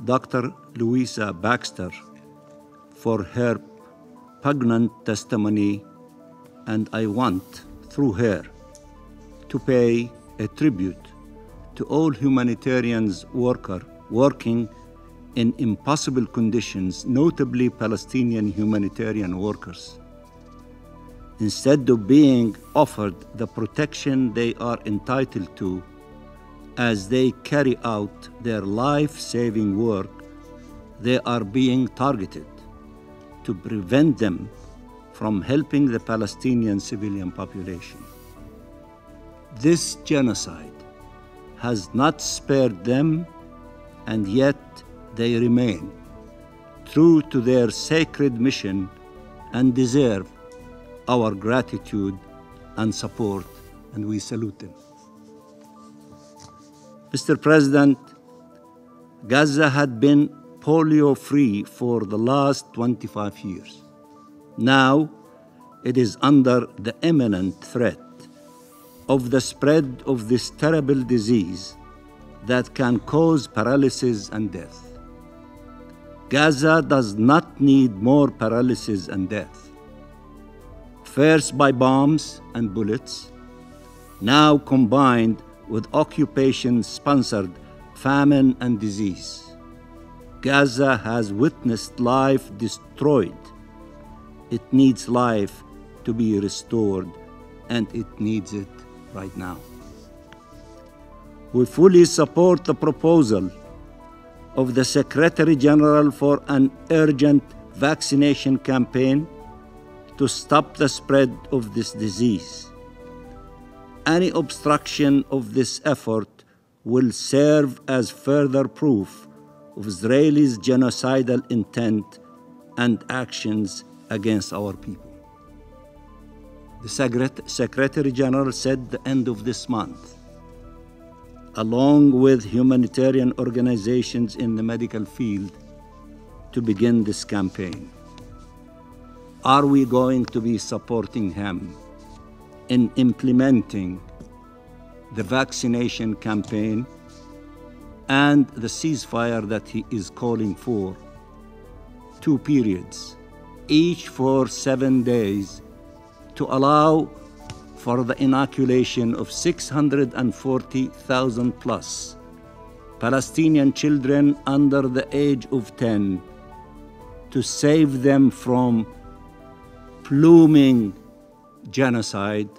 Dr. Louisa Baxter for her poignant testimony, and I want, through her, to pay a tribute to all humanitarians working in impossible conditions, notably Palestinian humanitarian workers. Instead of being offered the protection they are entitled to as they carry out their life-saving work, they are being targeted to prevent them from helping the Palestinian civilian population. This genocide has not spared them, and yet they remain true to their sacred mission and deserve our gratitude and support, and we salute them. Mr. President, Gaza had been polio-free for the last 25 years. Now, it is under the imminent threat of the spread of this terrible disease that can cause paralysis and death. Gaza does not need more paralysis and death. First by bombs and bullets, now combined with occupation-sponsored famine and disease. Gaza has witnessed life destroyed. It needs life to be restored, and it needs it right now. We fully support the proposal of the Secretary General for an urgent vaccination campaign to stop the spread of this disease. Any obstruction of this effort will serve as further proof of Israel's genocidal intent and actions against our people. The Secretary General said the end of this month, along with humanitarian organizations in the medical field, to begin this campaign. Are we going to be supporting him in implementing the vaccination campaign and the ceasefire that he is calling for? 2 periods, each for 7 days, to allow for the inoculation of 640,000 plus Palestinian children under the age of 10, to save them from pluming genocide?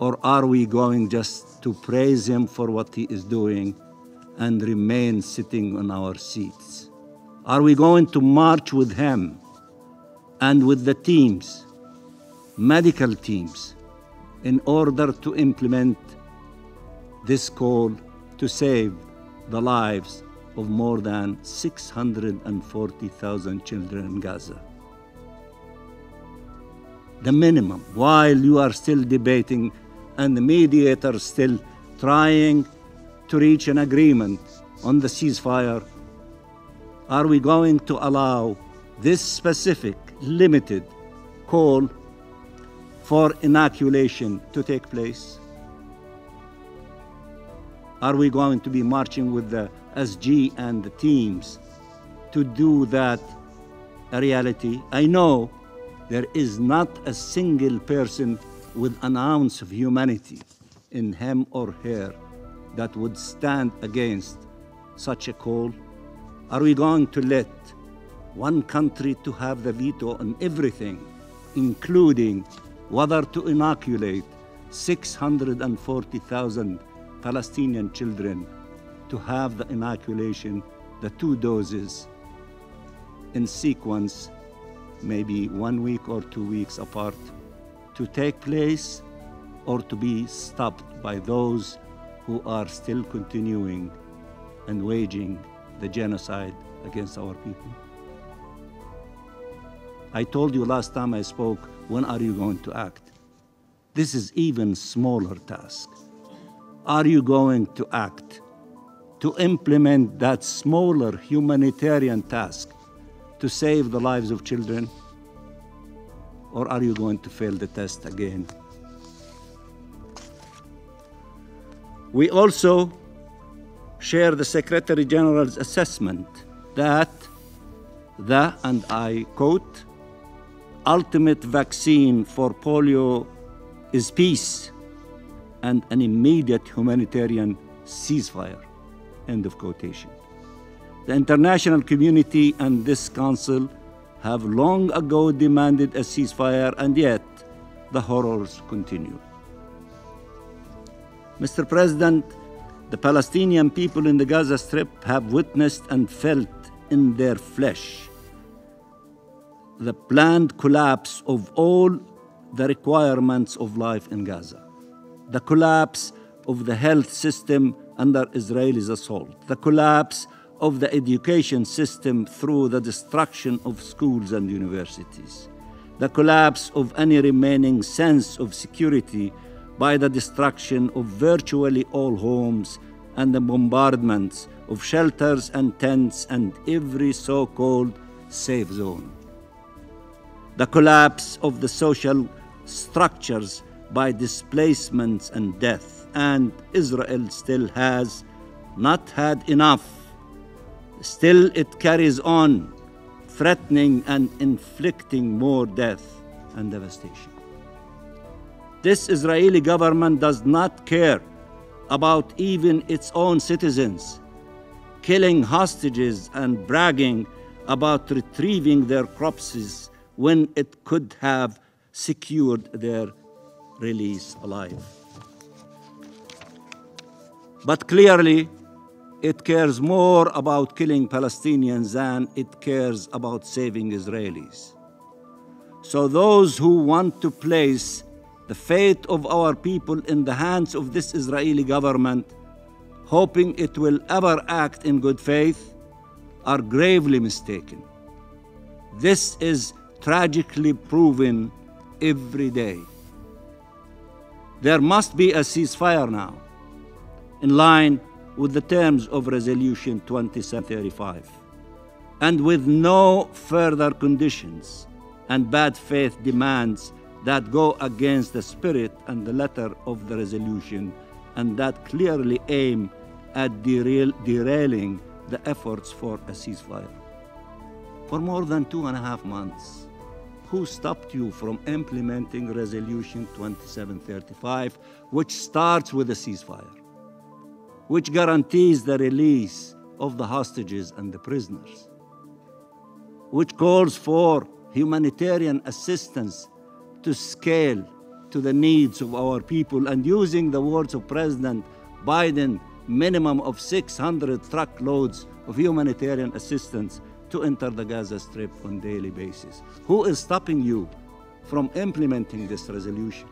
Or are we going just to praise him for what he is doing and remain sitting on our seats? Are we going to march with him and with the teams, medical teams, in order to implement this call to save the lives of more than 640,000 children in Gaza? The minimum, while you are still debating and the mediators still trying to reach an agreement on the ceasefire, are we going to allow this specific, limited call for inoculation to take place? Are we going to be marching with the SG and the teams to do that a reality? I know there is not a single person with an ounce of humanity in him or her that would stand against such a call. Are we going to let one country to have the veto on everything, including whether to inoculate 640,000 Palestinian children, to have the inoculation, the 2 doses, in sequence, maybe 1 week or 2 weeks apart, to take place, or to be stopped by those who are still continuing and waging the genocide against our people? I told you last time I spoke, when are you going to act? This is even smaller task. Are you going to act to implement that smaller humanitarian task to save the lives of children? Or are you going to fail the test again? We also share the Secretary General's assessment that and I quote, ultimate vaccine for polio is peace and an immediate humanitarian ceasefire, end of quotation. The international community and this council have long ago demanded a ceasefire, and yet the horrors continue. Mr. President, the Palestinian people in the Gaza Strip have witnessed and felt in their flesh the planned collapse of all the requirements of life in Gaza, the collapse of the health system under Israel's assault, the collapse of the education system through the destruction of schools and universities, the collapse of any remaining sense of security by the destruction of virtually all homes and the bombardments of shelters and tents and every so-called safe zone, the collapse of the social structures by displacements and death, and Israel still has not had enough. Still, it carries on, threatening and inflicting more death and devastation. This Israeli government does not care about even its own citizens, killing hostages and bragging about retrieving their corpses when it could have secured their release alive. But clearly, it cares more about killing Palestinians than it cares about saving Israelis. So those who want to place the fate of our people in the hands of this Israeli government, hoping it will ever act in good faith, are gravely mistaken. This is tragically proven every day. There must be a ceasefire now, in line with the terms of Resolution 2735, and with no further conditions and bad faith demands that go against the spirit and the letter of the resolution and that clearly aim at derailing the efforts for a ceasefire. For more than 2.5 months, who stopped you from implementing Resolution 2735, which starts with a ceasefire, which guarantees the release of the hostages and the prisoners, which calls for humanitarian assistance to scale to the needs of our people, and using the words of President Biden, minimum of 600 truckloads of humanitarian assistance to enter the Gaza Strip on a daily basis. Who is stopping you from implementing this resolution?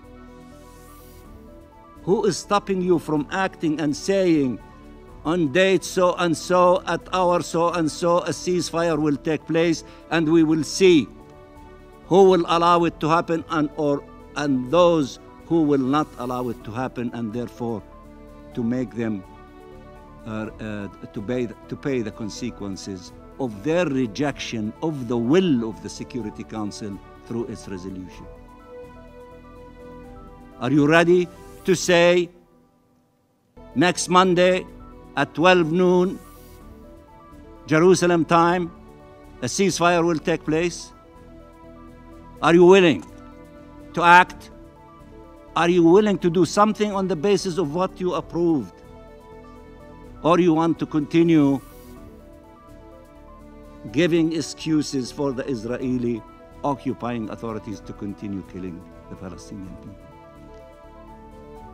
Who is stopping you from acting and saying, on date so and so, at hour so and so, a ceasefire will take place, and we will see who will allow it to happen and those who will not allow it to happen, and therefore to make them to pay the consequences of their rejection of the will of the Security Council through its resolution. Are you ready to say next Monday at 12 noon Jerusalem time a ceasefire will take place? Are you willing to act? Are you willing to do something on the basis of what you approved? Or you want to continue giving excuses for the Israeli occupying authorities to continue killing the Palestinian people?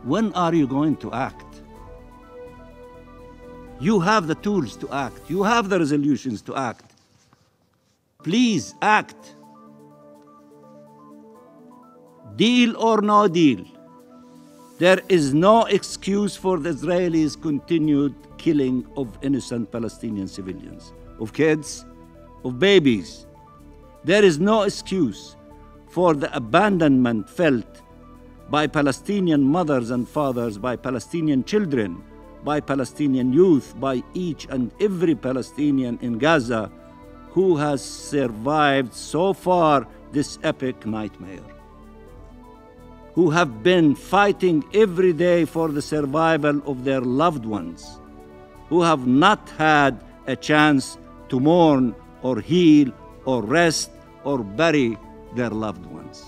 When are you going to act? You have the tools to act. You have the resolutions to act. Please act. Deal or no deal, there is no excuse for the Israelis' continued killing of innocent Palestinian civilians, of kids, of babies. There is no excuse for the abandonment felt by Palestinian mothers and fathers, by Palestinian children, by Palestinian youth, by each and every Palestinian in Gaza who has survived so far this epic nightmare, who have been fighting every day for the survival of their loved ones, who have not had a chance to mourn or heal or rest or bury their loved ones.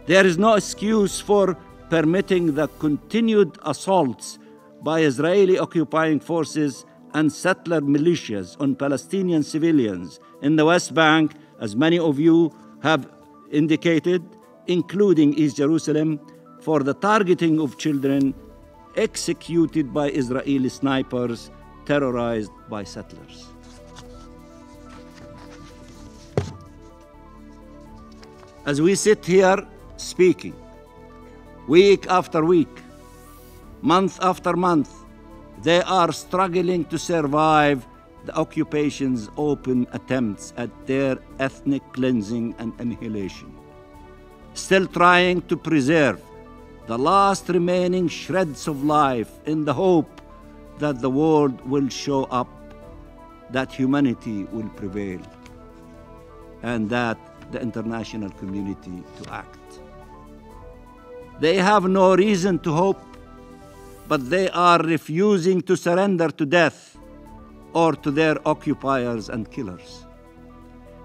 There is no excuse for permitting the continued assaults by Israeli occupying forces and settler militias on Palestinian civilians in the West Bank, as many of you have indicated, including East Jerusalem, for the targeting of children executed by Israeli snipers terrorized by settlers. As we sit here speaking, week after week, month after month, they are struggling to survive the occupation's open attempts at their ethnic cleansing and annihilation, still trying to preserve the last remaining shreds of life in the hope that the world will show up, that humanity will prevail, and that the international community to act. They have no reason to hope, but they are refusing to surrender to death or to their occupiers and killers.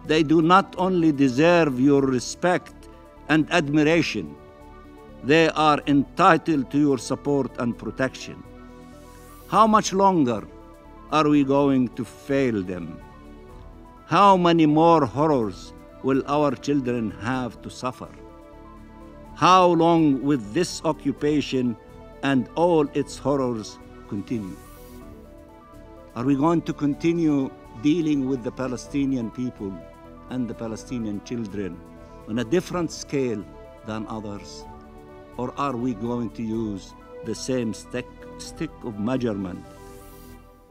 They do not only deserve your respect and admiration, they are entitled to your support and protection. How much longer are we going to fail them? How many more horrors will our children have to suffer? How long will this occupation and all its horrors continue? Are we going to continue dealing with the Palestinian people and the Palestinian children on a different scale than others? Or are we going to use the same stick of measurement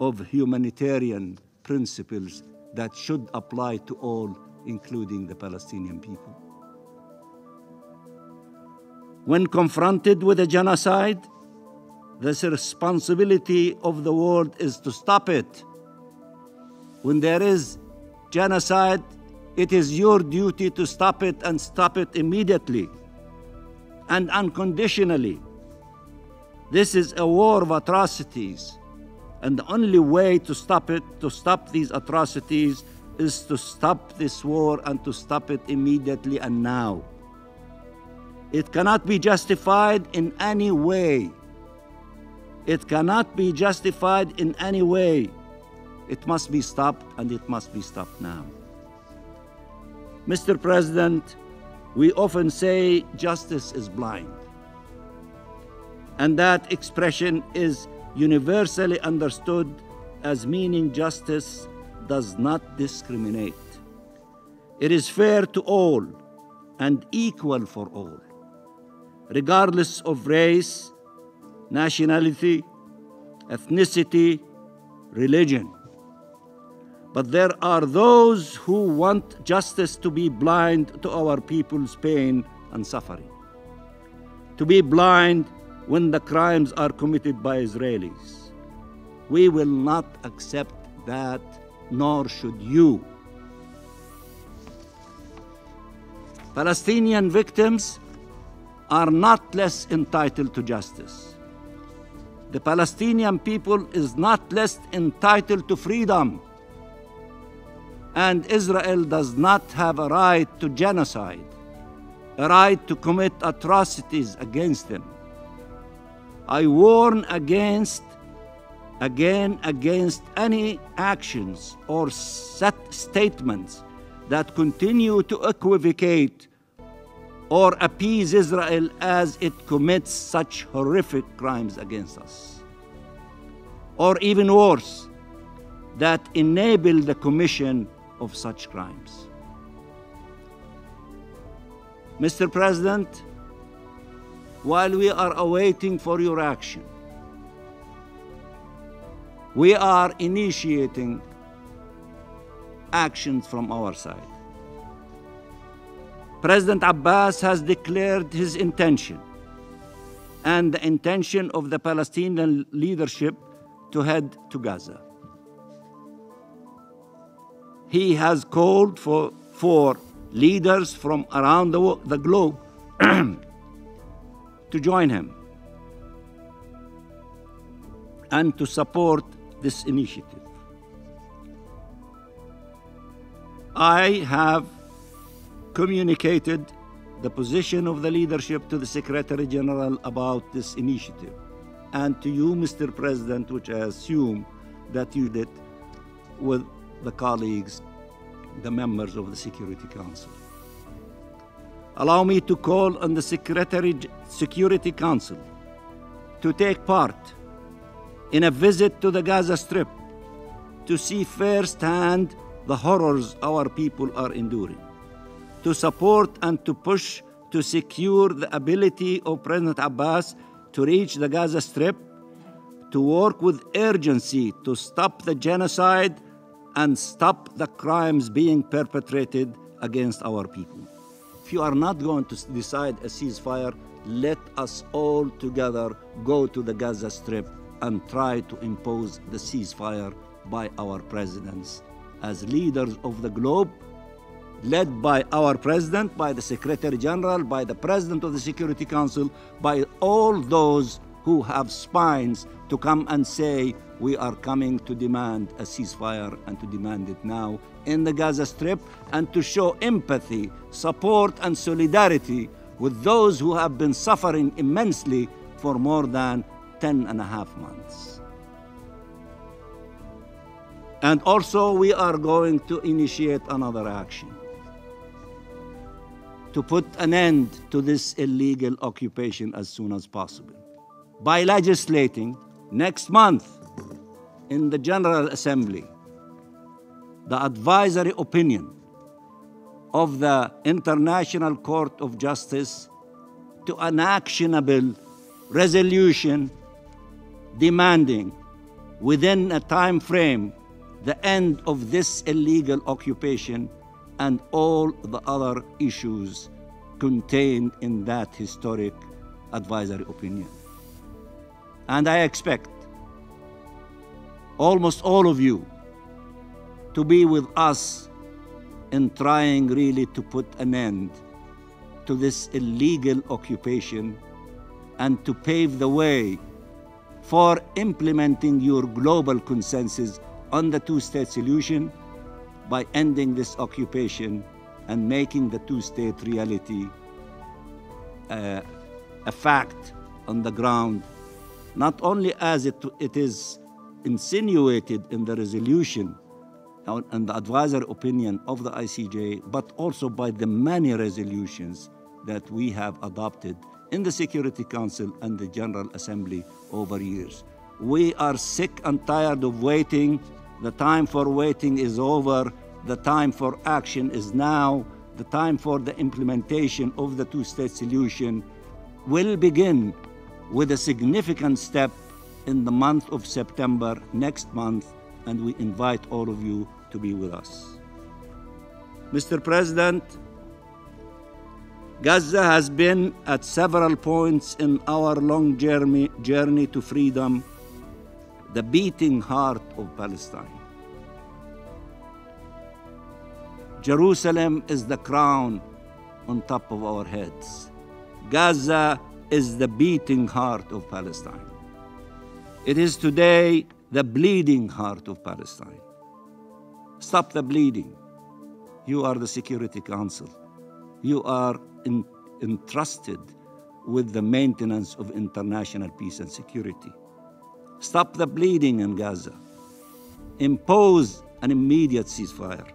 of humanitarian principles that should apply to all, including the Palestinian people? When confronted with a genocide, the responsibility of the world is to stop it. When there is genocide, it is your duty to stop it, and stop it immediately and unconditionally. This is a war of atrocities, and the only way to stop it, to stop these atrocities, is to stop this war and to stop it immediately and now. It cannot be justified in any way. It cannot be justified in any way. It must be stopped, and it must be stopped now. Mr. President, we often say justice is blind, and that expression is universally understood as meaning justice does not discriminate. It is fair to all and equal for all, regardless of race, nationality, ethnicity, religion. But there are those who want justice to be blind to our people's pain and suffering, to be blind when the crimes are committed by Israelis. We will not accept that, nor should you. Palestinian victims are not less entitled to justice. The Palestinian people is not less entitled to freedom. And Israel does not have a right to genocide, a right to commit atrocities against them. I warn against any actions or statements that continue to equivocate or appease Israel as it commits such horrific crimes against us. Or even worse, that enable the commission of such crimes. Mr. President, while we are awaiting for your action, we are initiating actions from our side. President Abbas has declared his intention and the intention of the Palestinian leadership to head to Gaza. He has called for leaders from around the globe to join him and to support this initiative. I have communicated the position of the leadership to the Secretary General about this initiative, and to you, Mr. President, which I assume that you did with the colleagues, the members of the Security Council. Allow me to call on the Security Council to take part in a visit to the Gaza Strip to see firsthand the horrors our people are enduring, to support and to push to secure the ability of President Abbas to reach the Gaza Strip, to work with urgency to stop the genocide and stop the crimes being perpetrated against our people. If you are not going to decide a ceasefire, let us all together go to the Gaza Strip and try to impose the ceasefire by our presidents. As leaders of the globe, led by our president, by the Secretary General, by the President of the Security Council, by all those who have spines to come and say, we are coming to demand a ceasefire and to demand it now in the Gaza Strip, and to show empathy, support, and solidarity with those who have been suffering immensely for more than 10.5 months. And also, we are going to initiate another action to put an end to this illegal occupation as soon as possible by legislating next month in the General Assembly the advisory opinion of the International Court of Justice to an actionable resolution demanding within a time frame the end of this illegal occupation and all the other issues contained in that historic advisory opinion. And I expect almost all of you to be with us in trying really to put an end to this illegal occupation and to pave the way for implementing your global consensus on the two-state solution by ending this occupation and making the two-state reality a fact on the ground, not only as it is insinuated in the resolution and the advisory opinion of the ICJ, but also by the many resolutions that we have adopted in the Security Council and the General Assembly over years. We are sick and tired of waiting. The time for waiting is over. The time for action is now. The time for the implementation of the two-state solution will begin with a significant step in the month of September next month, and we invite all of you to be with us. Mr. President, Gaza has been at several points in our long journey to freedom the beating heart of Palestine. Jerusalem is the crown on top of our heads. Gaza is the beating heart of Palestine. It is today the bleeding heart of Palestine. Stop the bleeding. You are the Security Council. You are entrusted with the maintenance of international peace and security. Stop the bleeding in Gaza. Impose an immediate ceasefire.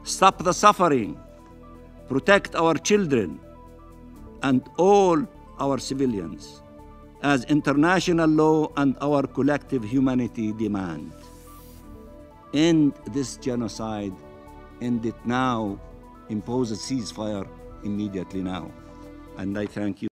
Stop the suffering. Protect our children and all our civilians, as international law and our collective humanity demand. End this genocide. End it now. Impose a ceasefire immediately now. And I thank you.